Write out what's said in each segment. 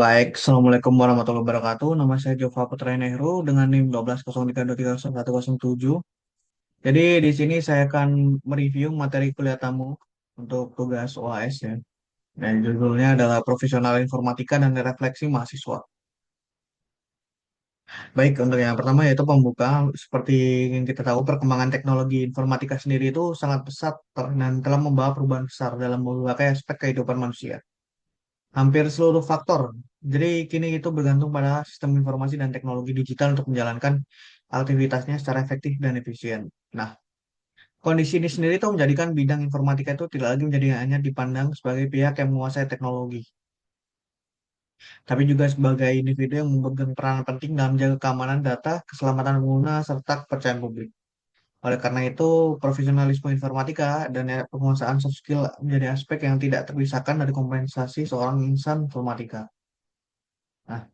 Baik, Assalamualaikum warahmatullahi wabarakatuh. Nama saya Jova Putra Nehru dengan NIM 120323107. Jadi di sini saya akan mereview materi kuliah tamu untuk tugas OAS ya. Dan judulnya adalah Profesional Informatika dan Refleksi Mahasiswa. Baik, untuk yang pertama yaitu pembuka. Seperti yang kita tahu, perkembangan teknologi informatika sendiri itu sangat pesat dan telah membawa perubahan besar dalam berbagai aspek kehidupan manusia. Hampir seluruh faktor. Jadi kini itu bergantung pada sistem informasi dan teknologi digital untuk menjalankan aktivitasnya secara efektif dan efisien. Nah, kondisi ini sendiri itu menjadikan bidang informatika itu tidak lagi menjadi hanya dipandang sebagai pihak yang menguasai teknologi, tapi juga sebagai individu yang memegang peran penting dalam menjaga keamanan data, keselamatan pengguna, serta kepercayaan publik. Oleh karena itu, profesionalisme informatika dan penguasaan soft skill menjadi aspek yang tidak terpisahkan dari kompensasi seorang insan informatika. Nah,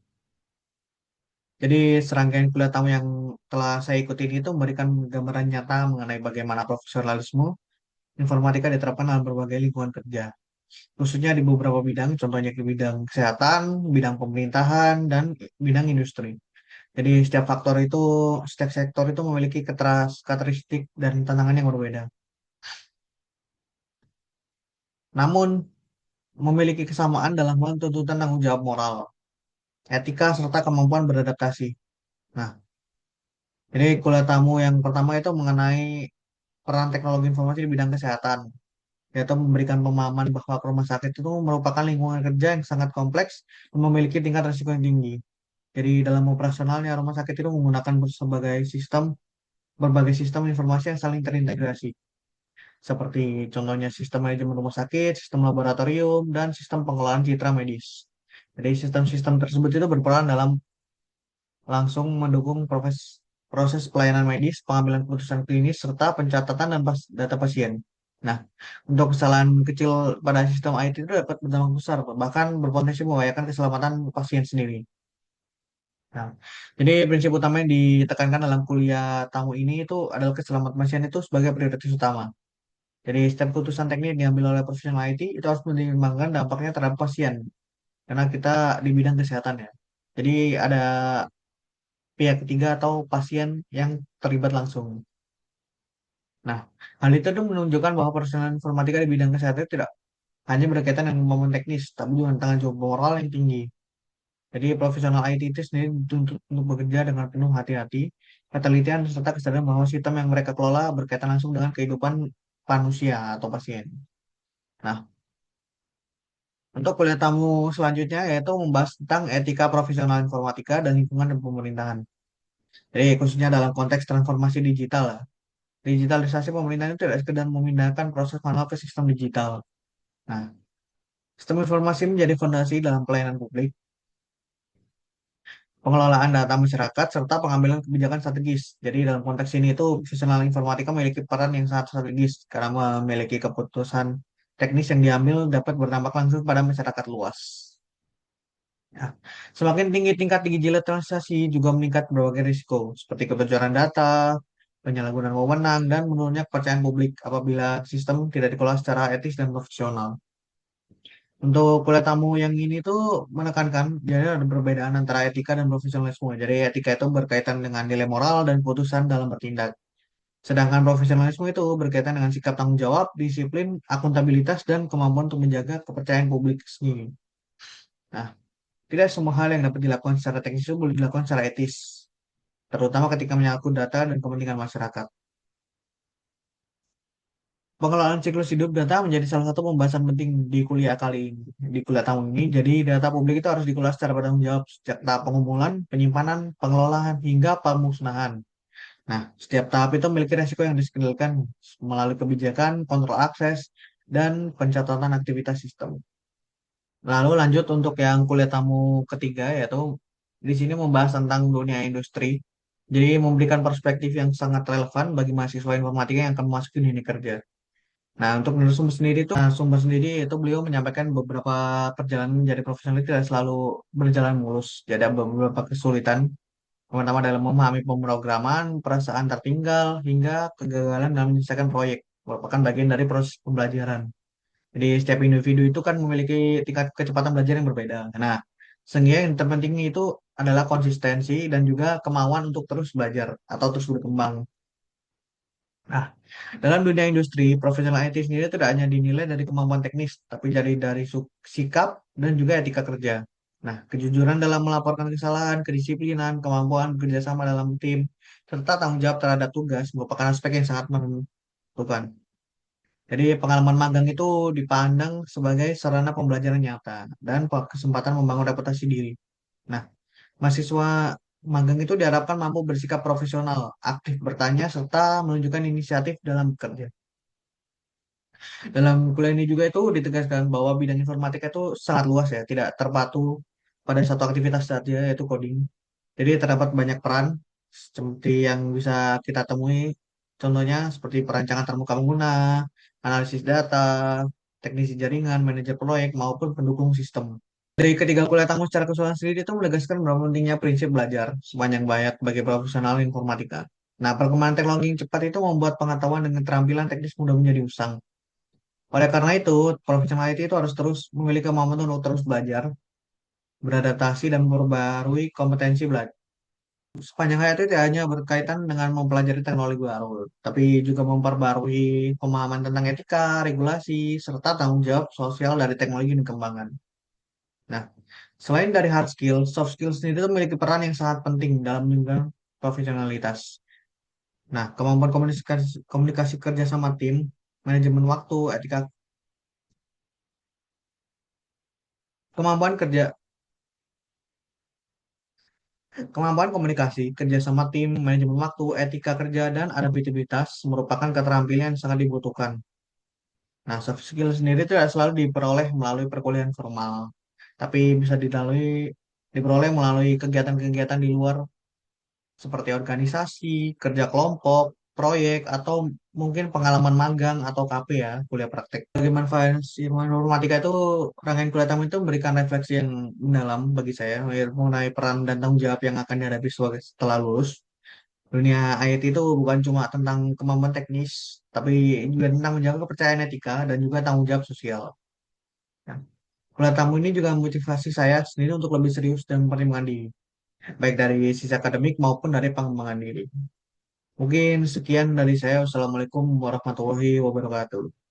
jadi serangkaian kuliah tamu yang telah saya ikuti ini itu memberikan gambaran nyata mengenai bagaimana profesionalisme informatika diterapkan dalam berbagai lingkungan kerja, khususnya di beberapa bidang, contohnya di bidang kesehatan, bidang pemerintahan, dan bidang industri. Jadi setiap sektor itu memiliki karakteristik dan tantangan yang berbeda. Namun memiliki kesamaan dalam hal tuntutan tanggung jawab moral, etika, serta kemampuan beradaptasi. Nah, jadi kuliah tamu yang pertama itu mengenai peran teknologi informasi di bidang kesehatan, yaitu memberikan pemahaman bahwa rumah sakit itu merupakan lingkungan kerja yang sangat kompleks dan memiliki tingkat risiko yang tinggi. Jadi dalam operasionalnya rumah sakit itu menggunakan berbagai sistem informasi yang saling terintegrasi, seperti contohnya sistem manajemen rumah sakit, sistem laboratorium, dan sistem pengelolaan citra medis. Jadi sistem-sistem tersebut itu berperan dalam langsung mendukung proses pelayanan medis, pengambilan keputusan klinis, serta pencatatan dan data pasien. Nah, untuk kesalahan kecil pada sistem IT itu dapat berdampak besar, bahkan berpotensi membahayakan keselamatan pasien sendiri. Nah, jadi prinsip utama yang ditekankan dalam kuliah tamu ini itu adalah keselamatan pasien itu sebagai prioritas utama. Jadi setiap keputusan teknis yang diambil oleh profesional IT itu harus mempertimbangkan dampaknya terhadap pasien, karena kita di bidang kesehatan ya. Jadi ada pihak ketiga atau pasien yang terlibat langsung. Nah, hal itu tuh menunjukkan bahwa personal informatika di bidang kesehatan itu tidak hanya berkaitan dengan kemampuan teknis, tapi juga dengan jawab moral yang tinggi. Jadi profesional IT itu sendiri dituntut untuk bekerja dengan penuh hati-hati, ketelitian, serta kesadaran bahwa sistem yang mereka kelola berkaitan langsung dengan kehidupan manusia atau pasien. Nah, untuk kuliah tamu selanjutnya yaitu membahas tentang etika profesional informatika dan lingkungan dan pemerintahan. Jadi khususnya dalam konteks transformasi digital lah. Digitalisasi pemerintahan itu tidak sekedar memindahkan proses manual ke sistem digital. Nah, sistem informasi menjadi fondasi dalam pelayanan publik, pengelolaan data masyarakat, serta pengambilan kebijakan strategis. Jadi dalam konteks ini itu profesional informatika memiliki peran yang sangat strategis karena memiliki keputusan teknis yang diambil dapat berdampak langsung pada masyarakat luas. Ya. Semakin tinggi tingkat digitalisasi juga meningkat berbagai risiko seperti kebocoran data, penyalahgunaan wewenang, dan menurunnya kepercayaan publik apabila sistem tidak dikelola secara etis dan profesional. Untuk kuliah tamu yang ini tuh menekankan jadi ada perbedaan antara etika dan profesionalisme. Jadi etika itu berkaitan dengan nilai moral dan keputusan dalam bertindak. Sedangkan profesionalisme itu berkaitan dengan sikap tanggung jawab, disiplin, akuntabilitas, dan kemampuan untuk menjaga kepercayaan publik sendiri. Nah, tidak semua hal yang dapat dilakukan secara teknis itu boleh dilakukan secara etis, terutama ketika menyangkut data dan kepentingan masyarakat. Pengelolaan siklus hidup data menjadi salah satu pembahasan penting di kuliah kali ini, di kuliah tahun ini. Jadi data publik itu harus dikelola secara bertanggung jawab sejak tahap pengumpulan, penyimpanan, pengelolaan, hingga pemusnahan. Nah, setiap tahap itu memiliki resiko yang dikendalikan melalui kebijakan, kontrol akses, dan pencatatan aktivitas sistem. Lalu lanjut untuk yang kuliah tamu ketiga, yaitu di sini membahas tentang dunia industri. Jadi memberikan perspektif yang sangat relevan bagi mahasiswa informatika yang akan memasuki dunia kerja. Nah, untuk narasumber sendiri itu beliau menyampaikan beberapa perjalanan menjadi profesional itu tidak selalu berjalan mulus. Jadi ada beberapa kesulitan, pertama dalam memahami pemrograman, perasaan tertinggal, hingga kegagalan dalam menyelesaikan proyek, merupakan bagian dari proses pembelajaran. Jadi setiap individu itu kan memiliki tingkat kecepatan belajar yang berbeda. Nah, Sehingga yang terpenting itu adalah konsistensi dan juga kemauan untuk terus belajar atau terus berkembang. Nah, dalam dunia industri, profesional IT sendiri tidak hanya dinilai dari kemampuan teknis, tapi dari sikap dan juga etika kerja. Nah, kejujuran dalam melaporkan kesalahan, kedisiplinan, kemampuan kerjasama dalam tim, serta tanggung jawab terhadap tugas merupakan aspek yang sangat menentukan. Jadi pengalaman magang itu dipandang sebagai sarana pembelajaran nyata dan kesempatan membangun reputasi diri. Nah, mahasiswa magang itu diharapkan mampu bersikap profesional, aktif bertanya, serta menunjukkan inisiatif dalam bekerja. Dalam kuliah ini juga itu ditegaskan bahwa bidang informatika itu sangat luas ya, tidak terpaku pada satu aktivitas saja yaitu coding. Jadi terdapat banyak peran seperti yang bisa kita temui, contohnya seperti perancangan termuka pengguna, analisis data, teknisi jaringan, manajer proyek, maupun pendukung sistem. Dari ketiga kuliah tanggung secara keseluruhan sendiri itu menegaskan bahwa pentingnya prinsip belajar sepanjang bayar bagi profesional informatika. Nah, perkembangan teknologi yang cepat itu membuat pengetahuan dan keterampilan teknis mudah menjadi usang. Oleh karena itu, profesional IT itu harus terus memiliki kemampuan untuk terus belajar, beradaptasi, dan memperbarui kompetensi belajar. Sepanjang hayat itu tidak hanya berkaitan dengan mempelajari teknologi baru, tapi juga memperbarui pemahaman tentang etika, regulasi, serta tanggung jawab sosial dari teknologi yang dikembangkan. Nah, selain dari hard skill, soft skill sendiri itu memiliki peran yang sangat penting dalam menunjang profesionalitas. Nah, kemampuan komunikasi kerja sama tim, manajemen waktu, etika, kemampuan kerja Kemampuan komunikasi, kerjasama tim, manajemen waktu, etika kerja, dan adaptabilitas merupakan keterampilan yang sangat dibutuhkan. Nah, soft skill sendiri tidak selalu diperoleh melalui perkuliahan formal, tapi bisa diperoleh melalui kegiatan-kegiatan di luar seperti organisasi, kerja kelompok, proyek, atau mungkin pengalaman magang atau KP ya, kuliah praktek. Bagi manfaat informatika itu, rangkaian kuliah tamu itu memberikan refleksi yang mendalam bagi saya mengenai peran dan tanggung jawab yang akan dihadapi setelah lulus. Dunia IT itu bukan cuma tentang kemampuan teknis, tapi juga tentang menjaga kepercayaan etika dan juga tanggung jawab sosial. Nah, kuliah tamu ini juga memotivasi saya sendiri untuk lebih serius dan mempertimbangkan diri, baik dari sisi akademik maupun dari pengembangan diri. Mungkin sekian dari saya. Wassalamualaikum warahmatullahi wabarakatuh.